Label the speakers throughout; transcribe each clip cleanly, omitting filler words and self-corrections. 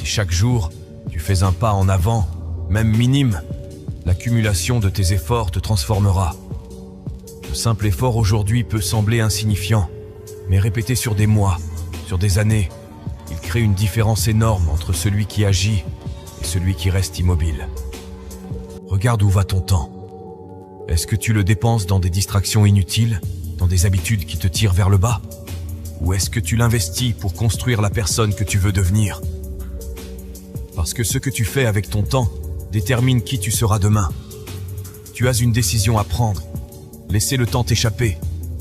Speaker 1: Si chaque jour, tu fais un pas en avant, même minime, l'accumulation de tes efforts te transformera. Le simple effort aujourd'hui peut sembler insignifiant, mais répété sur des mois, sur des années, il crée une différence énorme entre celui qui agit et celui qui reste immobile. Regarde où va ton temps. Est-ce que tu le dépenses dans des distractions inutiles, dans des habitudes qui te tirent vers le bas? Ou est-ce que tu l'investis pour construire la personne que tu veux devenir? Parce que ce que tu fais avec ton temps détermine qui tu seras demain. Tu as une décision à prendre. Laisser le temps t'échapper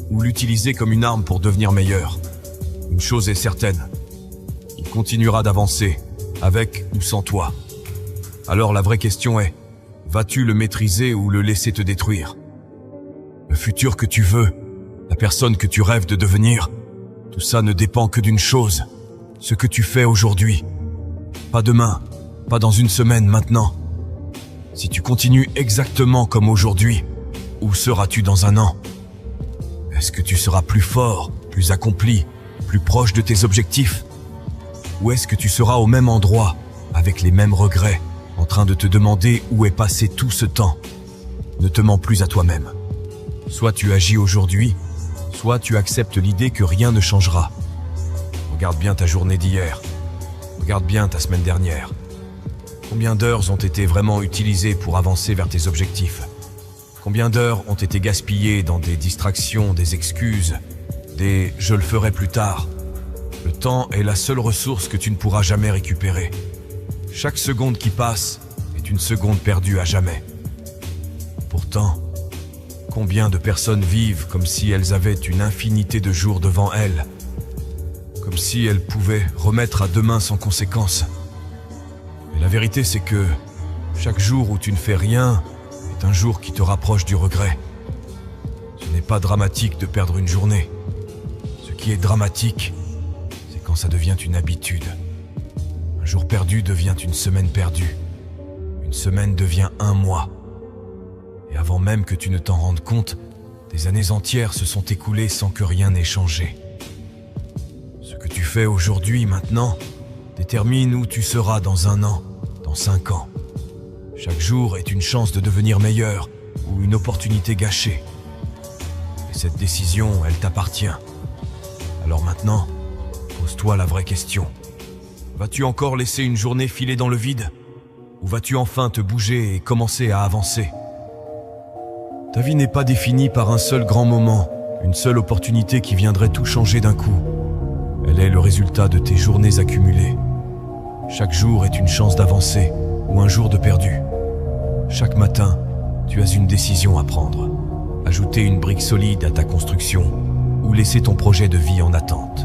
Speaker 1: ou l'utiliser comme une arme pour devenir meilleur. Une chose est certaine, il continuera d'avancer, avec ou sans toi. Alors la vraie question est, vas-tu le maîtriser ou le laisser te détruire? Le futur que tu veux, la personne que tu rêves de devenir, tout ça ne dépend que d'une chose, ce que tu fais aujourd'hui. Pas demain, pas dans une semaine, maintenant. Si tu continues exactement comme aujourd'hui, où seras-tu dans un an? Est-ce que tu seras plus fort, plus accompli, plus proche de tes objectifs? Ou est-ce que tu seras au même endroit, avec les mêmes regrets, en train de te demander où est passé tout ce temps? Ne te mens plus à toi-même. Soit tu agis aujourd'hui, soit tu acceptes l'idée que rien ne changera. Regarde bien ta journée d'hier. Regarde bien ta semaine dernière. Combien d'heures ont été vraiment utilisées pour avancer vers tes objectifs? Combien d'heures ont été gaspillées dans des distractions, des excuses, des « je le ferai plus tard ». Le temps est la seule ressource que tu ne pourras jamais récupérer. Chaque seconde qui passe est une seconde perdue à jamais. Pourtant, combien de personnes vivent comme si elles avaient une infinité de jours devant elles, comme si elles pouvaient remettre à demain sans conséquence. Mais la vérité, c'est que chaque jour où tu ne fais rien est un jour qui te rapproche du regret. Ce n'est pas dramatique de perdre une journée. Ce qui est dramatique, c'est quand ça devient une habitude. Un jour perdu devient une semaine perdue. Une semaine devient un mois. Et avant même que tu ne t'en rendes compte, des années entières se sont écoulées sans que rien n'ait changé. Ce que tu fais aujourd'hui, maintenant, détermine où tu seras dans un an, dans 5 ans. Chaque jour est une chance de devenir meilleur ou une opportunité gâchée. Et cette décision, elle t'appartient. Alors maintenant, pose-toi la vraie question. Vas-tu encore laisser une journée filer dans le vide? Ou vas-tu enfin te bouger et commencer à avancer? Ta vie n'est pas définie par un seul grand moment, une seule opportunité qui viendrait tout changer d'un coup. Elle est le résultat de tes journées accumulées. Chaque jour est une chance d'avancer ou un jour de perdu. Chaque matin, tu as une décision à prendre. Ajouter une brique solide à ta construction ou laisser ton projet de vie en attente.